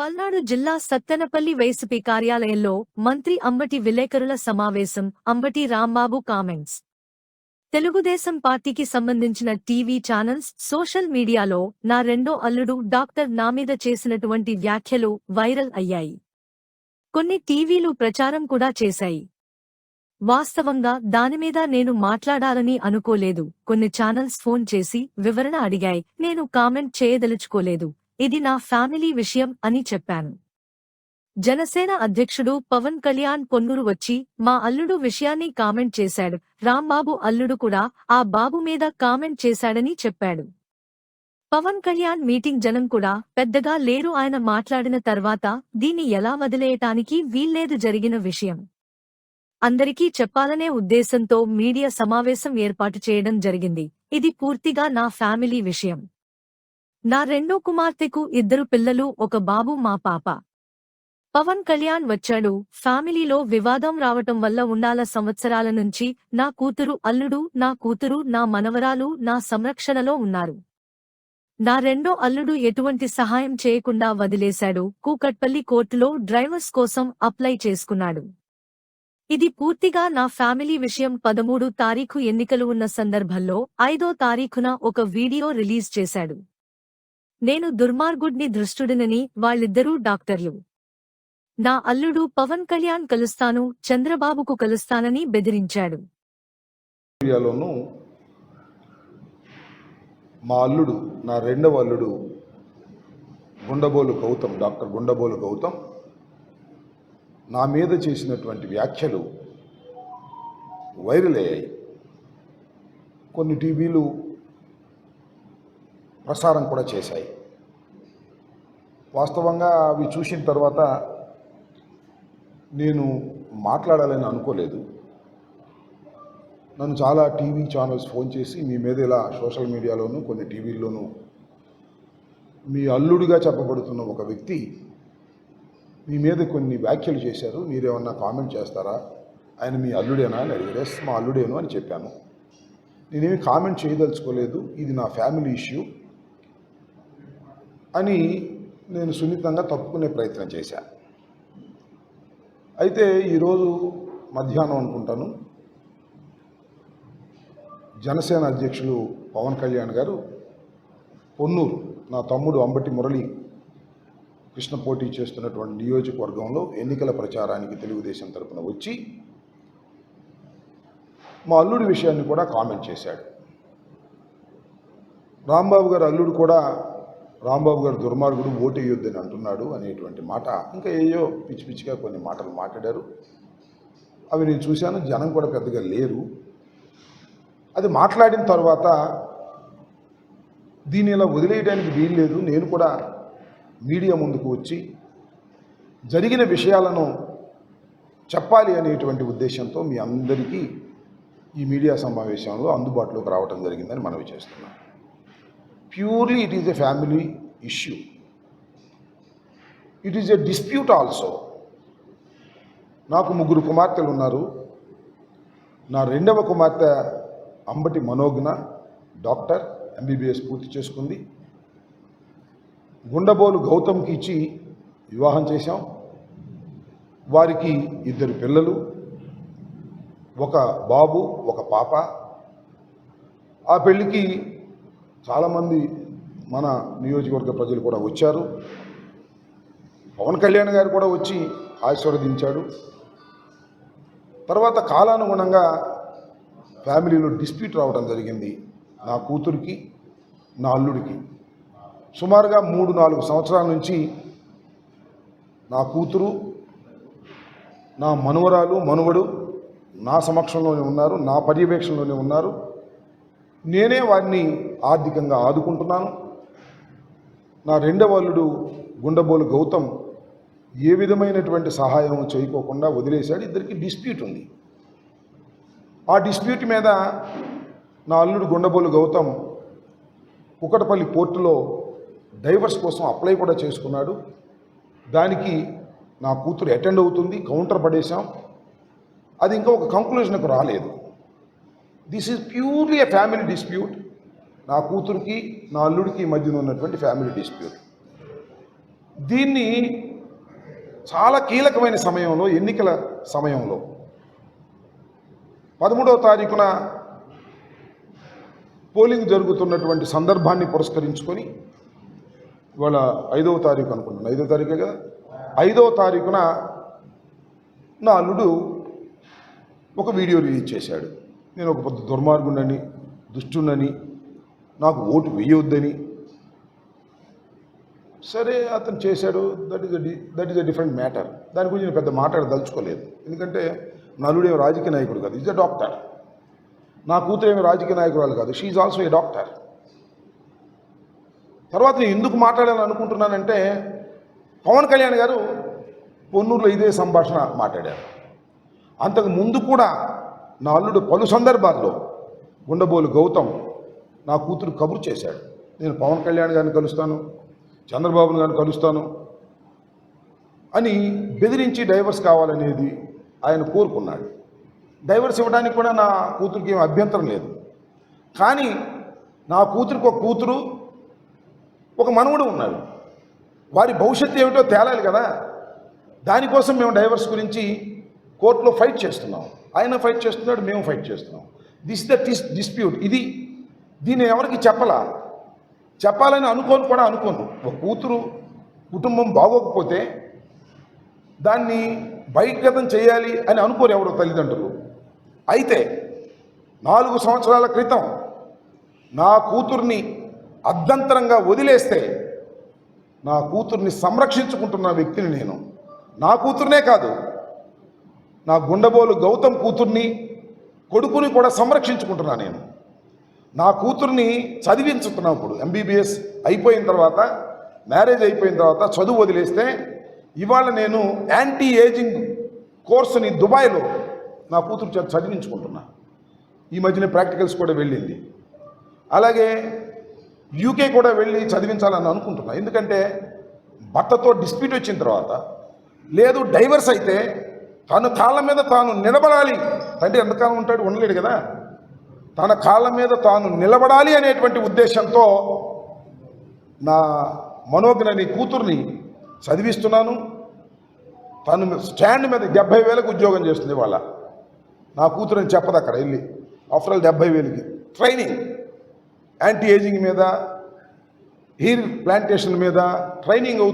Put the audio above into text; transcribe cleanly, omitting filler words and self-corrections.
పల్నాడు జిల్లా సత్తెనపల్లి వైసీపీ కార్యాలయంలో మంత్రి అంబటి విలేకరుల సమావేశం. అంబటి రాంబాబు కామెంట్స్. తెలుగుదేశం పార్టీకి సంబంధించిన టీవీ ఛానల్స్, సోషల్ మీడియాలో నా రెండో అల్లుడు డాక్టర్ నా మీద చేసినటువంటి వ్యాఖ్యలు వైరల్ అయ్యాయి. కొన్ని టీవీలు ప్రచారం కూడా చేశాయి. వాస్తవంగా దానిమీద నేను మాట్లాడాలని అనుకోలేదు. కొన్ని ఛానల్స్ ఫోన్ చేసి వివరణ అడిగాయి. నేను కామెంట్ చేయదలుచుకోలేదు. ఇది నా ఫ్యామిలీ విషయం అని చెప్పాను. జనసేన అధ్యక్షుడు పవన్ కళ్యాణ్ పొన్నూరు వచ్చి మా అల్లుడు విషయాన్ని కామెంట్ చేశాడు. రాంబాబు అల్లుడు కూడా ఆ బాబు మీద కామెంట్ చేశాడని చెప్పాడు. పవన్ కళ్యాణ్ మీటింగ్ జనం కూడా పెద్దగా లేరు. ఆయన మాట్లాడిన తర్వాత దీన్ని ఎలా వదిలేయటానికి వీల్లేదు. జరిగిన విషయం అందరికీ చెప్పాలనే ఉద్దేశంతో మీడియా సమావేశం ఏర్పాటు చేయడం జరిగింది. ఇది పూర్తిగా నా ఫ్యామిలీ విషయం. నా రెండో కుమార్తెకు 2 పిల్లలు, ఒక బాబు, మా పాప. పవన్ కళ్యాణ్ వచ్చాడు. ఫ్యామిలీలో వివాదం రావటం వల్ల ఉండాల సంవత్సరాల నుంచి నా కూతురు, అల్లుడు, నా కూతురు, నా మనవరాలు నా సంరక్షణలో ఉన్నారు. నా రెండో అల్లుడు ఎటువంటి సహాయం చేయకుండా వదిలేశాడు. కూకట్పల్లి కోర్టులో డ్రైవర్స్ కోసం అప్లై చేసుకున్నాడు. ఇది పూర్తిగా నా ఫ్యామిలీ విషయం. 13 తారీఖు ఎన్నికలు ఉన్న సందర్భంలో 5వ తారీఖున ఒక వీడియో రిలీజ్ చేశాడు. నేను దుర్మార్గుడిని, దుష్టుడినని. వాళ్ళిద్దరూ డాక్టర్లు. నా అల్లుడు పవన్ కళ్యాణ్ కలుస్తాను, చంద్రబాబుకు కలుస్తానని బెదిరించాడు. మా అల్లుడు, నా రెండవ అల్లుడు గుండబోలు గౌతమ్, డాక్టర్ గుండబోలు గౌతమ్ నా మీద చేసినటువంటి వ్యాఖ్యలు వైరల్ అయ్యాయి. కొన్ని టీవీలు ప్రసారం కూడా చేశాయి. వాస్తవంగా అవి చూసిన తర్వాత నేను మాట్లాడాలని అనుకోలేదు. నన్ను చాలా టీవీ ఛానల్స్ ఫోన్ చేసి మీ మీద ఇలా సోషల్ మీడియాలోనూ కొన్ని టీవీల్లోనూ మీ అల్లుడిగా చెప్పబడుతున్న ఒక వ్యక్తి మీ మీద కొన్ని వ్యాఖ్యలు చేశారు, మీరేమన్నా కామెంట్ చేస్తారా, ఆయన మీ అల్లుడేనా అని అడిగారు. మా అల్లుడేను అని చెప్పాను. నేనేమి కామెంట్ చేయదలుచుకోలేదు, ఇది నా ఫ్యామిలీ ఇష్యూ అని నేను సున్నితంగా తప్పుకునే ప్రయత్నం చేశాను. అయితే ఈరోజు మధ్యాహ్నం అనుకుంటాను, జనసేన అధ్యక్షులు పవన్ కళ్యాణ్ గారు పొన్నూరు, నా తమ్ముడు అంబటి మురళి కృష్ణ పోటీ చేస్తున్నటువంటి నియోజకవర్గంలో ఎన్నికల ప్రచారానికి తెలుగుదేశం తరపున వచ్చి మా అల్లుడి విషయాన్ని కూడా కామెంట్ చేశాడు. రాంబాబు గారు అల్లుడు కూడా రాంబాబు గారు దుర్మార్గుడు, ఓటేయొద్దని అంటున్నాడు అనేటువంటి మాట, ఇంకా ఏయో పిచ్చి పిచ్చిగా కొన్ని మాటలు మాట్లాడారు. అవి నేను చూశాను. జనం కూడా పెద్దగా లేరు. అది మాట్లాడిన తర్వాత దీన్ని ఇలా వదిలేయడానికి వీల్లేదు. నేను కూడా మీడియా ముందుకు వచ్చి జరిగిన విషయాలను చెప్పాలి అనేటువంటి ఉద్దేశంతో మీ అందరికీ ఈ మీడియా సమావేశంలో అందుబాటులోకి రావడం జరిగిందని మనవి చేస్తున్నాను. Purely it is a family issue. It is a dispute also. నాకు 3 కుమార్తెలు ఉన్నారు. నా రెండవ కుమార్తె అంబటి మనోజ్ఞ డాక్టర్, MBBS పూర్తి చేసుకుంది. గుండబోలు గౌతమ్కి ఇచ్చి వివాహం చేశాం. వారికి 2 పిల్లలు, ఒక బాబు, ఒక పాప. ఆ పెళ్ళికి చాలామంది మన నియోజకవర్గ ప్రజలు కూడా వచ్చారు. పవన్ కళ్యాణ్ గారు కూడా వచ్చి ఆశీర్వదించాడు. తర్వాత కాలానుగుణంగా ఫ్యామిలీలో డిస్ప్యూట్ రావడం జరిగింది. నా కూతురికి, నా అల్లుడికి సుమారుగా 3-4 సంవత్సరాల నుంచి నా కూతురు, నా మనవరాలు, మనువడు నా సమక్షంలోనే ఉన్నారు, నా పర్యవేక్షణలోనే ఉన్నారు. నేనే వారిని ఆర్థికంగా ఆదుకుంటున్నాను. నా రెండవ అల్లుడు గుండబోలు గౌతమ్ ఏ విధమైనటువంటి సహాయం చేయకోకుండా వదిలేశాడు. ఇద్దరికి డిస్ప్యూట్ ఉంది. ఆ డిస్ప్యూట్ మీద నా అల్లుడు గుండబోలు గౌతమ్ కుకటపల్లి కోర్టులో డైవర్స్ కోసం అప్లై కూడా చేసుకున్నాడు. దానికి నా కూతురు అటెండ్ అవుతుంది. కౌంటర్ పడేశాం. అది ఇంకా ఒక కంక్లూజన్కు రాలేదు. This is purely a family dispute. నా కూతురికి, నా అల్లుడికి మధ్యన ఉన్నటువంటి ఫ్యామిలీ డిస్ప్యూట్. దీన్ని చాలా కీలకమైన సమయంలో, ఎన్నికల సమయంలో 13వ తారీఖున పోలింగ్ జరుగుతున్నటువంటి సందర్భాన్ని పురస్కరించుకొని, ఇవాళ 5వ తారీఖు అనుకుంటున్నాను, 5వ తారీఖే కదా, 5వ తారీఖున నా అల్లుడు ఒక వీడియో రిలీజ్ చేశాడు. నేను ఒక పెద్ద దుర్మార్గుడని, దుష్టునని, నాకు ఓటు వేయొద్దని. సరే, అతను చేశాడు. That is a different matter. దాని గురించి నేను పెద్ద మాట్లాడదలుచుకోలేదు. ఎందుకంటే నా అల్లుడు ఏమి రాజకీయ నాయకుడు కాదు, ఈజ్ అ డాక్టర్. నా కూతురు ఏమి రాజకీయ నాయకురాలు కాదు, she is also a doctor. తర్వాత నేను ఎందుకు మాట్లాడాలని అనుకుంటున్నానంటే, పవన్ కళ్యాణ్ గారు పొన్నూరులో ఇదే సంభాషణ మాట్లాడారు. అంతకు ముందు కూడా నా అల్లుడు పలు సందర్భాల్లో గుండబోలు గౌతమ్ నా కూతురు కబురు చేశాడు. నేను పవన్ కళ్యాణ్ గారిని కలుస్తాను, చంద్రబాబు గారిని కలుస్తాను అని బెదిరించి డైవర్స్ కావాలనేది ఆయన కోరుకున్నాడు. డైవర్స్ ఇవ్వడానికి కూడా నా కూతురికి ఏం అభ్యంతరం లేదు. కానీ నా కూతురికి ఒక కూతురు, ఒక మనవడు ఉన్నారు. వారి భవిష్యత్తు ఏమిటో తేలాలి కదా. దానికోసం మేము డైవర్స్ గురించి కోర్టులో ఫైట్ చేస్తున్నాం. ఆయన ఫైట్ చేస్తున్నాడు, మేము ఫైట్ చేస్తున్నాం. This the dispute. దీన్ని ఎవరికి చెప్పాలని అనుకోను. ఒక కూతురు కుటుంబం బాగోకపోతే దాన్ని బహిర్గతం చేయాలి అని అనుకోరు ఎవరు తల్లిదండ్రులు. అయితే 4 సంవత్సరాల క్రితం నా కూతుర్ని అర్ధంతరంగా వదిలేస్తే నా కూతుర్ని సంరక్షించుకుంటున్న వ్యక్తిని నేను. నా కూతుర్నే కాదు, నా గుండబోలు గౌతమ్ కూతుర్ని, కొడుకుని కూడా సంరక్షించుకుంటున్నా నేను. నా కూతుర్ని చదివించుతున్నప్పుడు ఎంబీబీఎస్ అయిపోయిన తర్వాత, మ్యారేజ్ అయిపోయిన తర్వాత చదువు వదిలేస్తే ఇవాళ నేను యాంటీ ఏజింగ్ కోర్సుని దుబాయ్లో నా కూతురు చదివించుకుంటున్నా. ఈ మధ్యన ప్రాక్టికల్స్ కూడా వెళ్ళింది. అలాగే యూకే కూడా వెళ్ళి చదివించాలని అనుకుంటున్నా. ఎందుకంటే భర్తతో డిస్ప్యూట్ వచ్చిన తర్వాత, లేదు డైవర్స్ అయితే తన కాళ్ళ మీద తాను నిలబడాలి. తండ్రి ఎంతకాలం ఉంటాడు, ఉండలేడు కదా. తన కాళ్ళ మీద తాను నిలబడాలి అనేటువంటి ఉద్దేశంతో నా మనోజ్ఞని కూతుర్ని చదివిస్తున్నాను. తను స్టాండ్ మీద 70,000కి ఉద్యోగం చేస్తుంది వాళ్ళ. నా కూతురు అని చెప్పదు అక్కడ వెళ్ళి. ఆఫ్టర్ ఆల్ 70,000కి ట్రైనింగ్, యాంటీ ఏజింగ్ మీద, హెయిర్ ప్లాంటేషన్ మీద ట్రైనింగ్